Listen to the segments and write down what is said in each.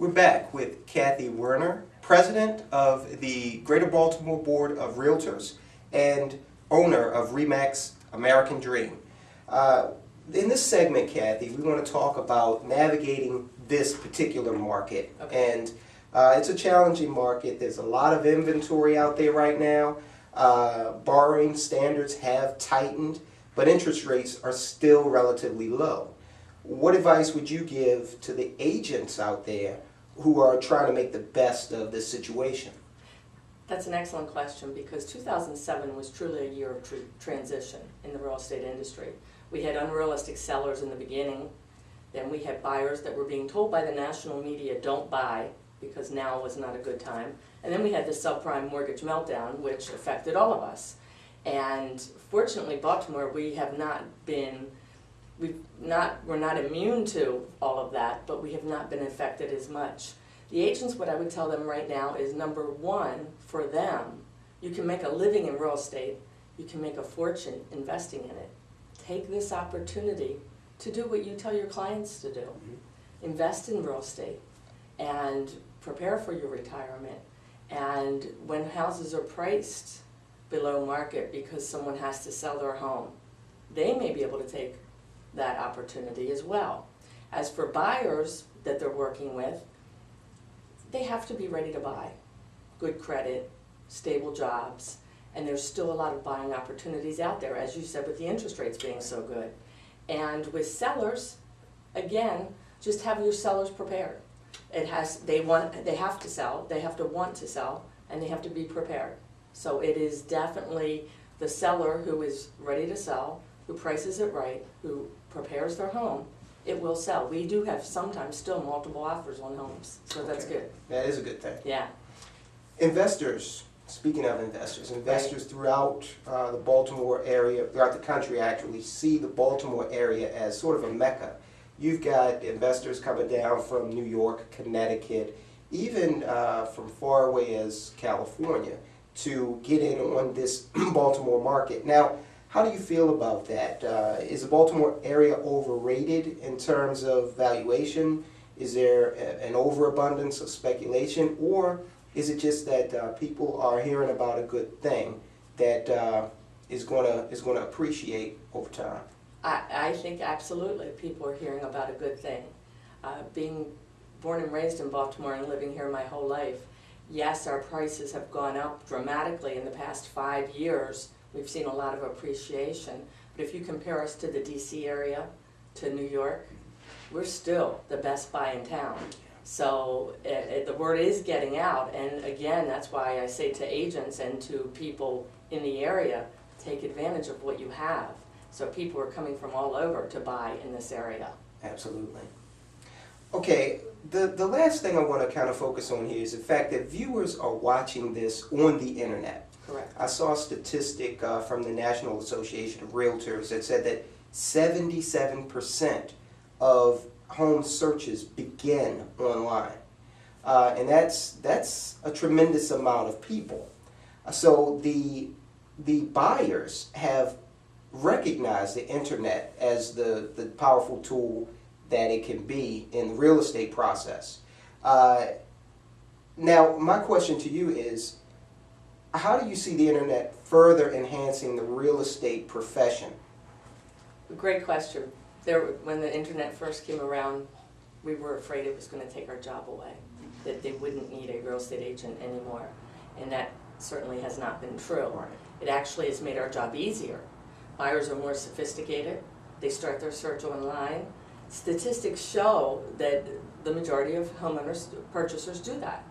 We're back with Kathy Werner, President of the Greater Baltimore Board of Realtors and owner of RE/MAX American Dream. In this segment, Kathy, we want to talk about navigating this particular market. Okay. And it's a challenging market. There's a lot of inventory out there right now. Borrowing standards have tightened, but interest rates are still relatively low. What advice would you give to the agents out there who are trying to make the best of this situation? That's an excellent question, because 2007 was truly a year of transition in the real estate industry. We had unrealistic sellers in the beginning, then we had buyers that were being told by the national media, don't buy, because now was not a good time. And then we had the subprime mortgage meltdown, which affected all of us. And fortunately, Baltimore, we're not immune to all of that, but we have not been affected as much. The agents, what I would tell them right now is, number one, for them, you can make a living in real estate, you can make a fortune investing in it. Take this opportunity to do what you tell your clients to do. Invest in real estate and prepare for your retirement. And when houses are priced below market because someone has to sell their home, they may be able to take that opportunity as well. As for buyers that they're working with, they have to be ready to buy. Good credit, stable jobs, and there's still a lot of buying opportunities out there, as you said, with the interest rates being so good. And with sellers, again, just have your sellers prepared. They have to sell, they have to want to sell, and they have to be prepared. So it is definitely the seller who is ready to sell, who prices it right, who prepares their home, it will sell. We do have sometimes still multiple offers on homes, so that's good. That is a good thing. Yeah. Investors, speaking of investors throughout the Baltimore area, throughout the country actually, see the Baltimore area as sort of a mecca. You've got investors coming down from New York, Connecticut, even from far away as California to get in on this Baltimore market. Now, how do you feel about that? Is the Baltimore area overrated in terms of valuation? Is there an overabundance of speculation? Or is it just that people are hearing about a good thing that is going to appreciate over time? I think absolutely people are hearing about a good thing. Being born and raised in Baltimore and living here my whole life, yes, our prices have gone up dramatically in the past 5 years. We've seen a lot of appreciation, but if you compare us to the DC area, to New York, we're still the best buy in town. So the word is getting out, and again, that's why I say to agents and to people in the area, take advantage of what you have. So people are coming from all over to buy in this area. Absolutely. Okay, the last thing I want to kind of focus on here is the fact that viewers are watching this on the internet. Correct. I saw a statistic from the National Association of Realtors that said that 77% of home searches begin online. And that's a tremendous amount of people. So the buyers have recognized the internet as the powerful tool that it can be in the real estate process. Now, my question to you is, how do you see the internet further enhancing the real estate profession? Great question. When the internet first came around, we were afraid it was going to take our job away, that they wouldn't need a real estate agent anymore. And that certainly has not been true. Right. It actually has made our job easier. Buyers are more sophisticated. They start their search online. Statistics show that the majority of homeowners, purchasers do that.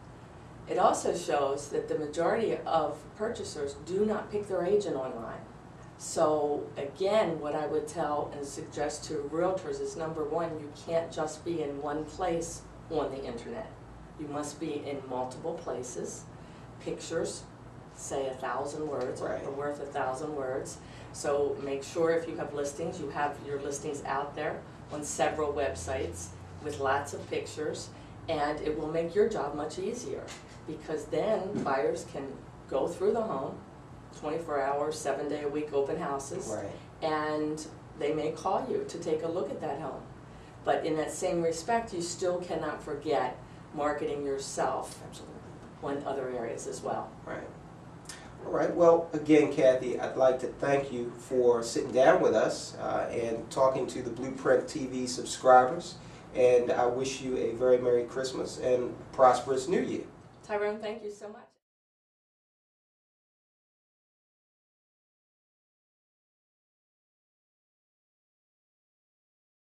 It also shows that the majority of purchasers do not pick their agent online. So again, what I would tell and suggest to realtors is, number one, you can't just be in one place on the internet. You must be in multiple places. Pictures say 1,000 words, Right. are worth 1,000 words. So make sure if you have listings, you have your listings out there on several websites with lots of pictures, and it will make your job much easier, because then buyers can go through the home, 24 hours, 7-day-a-week open houses, Right. and they may call you to take a look at that home. But in that same respect, you still cannot forget marketing yourself Absolutely. in other areas as well. Right. All right. Well, again, Kathy, I'd like to thank you for sitting down with us and talking to the Blueprint TV subscribers. And I wish you a very Merry Christmas and prosperous New Year. Tyrone, thank you so much.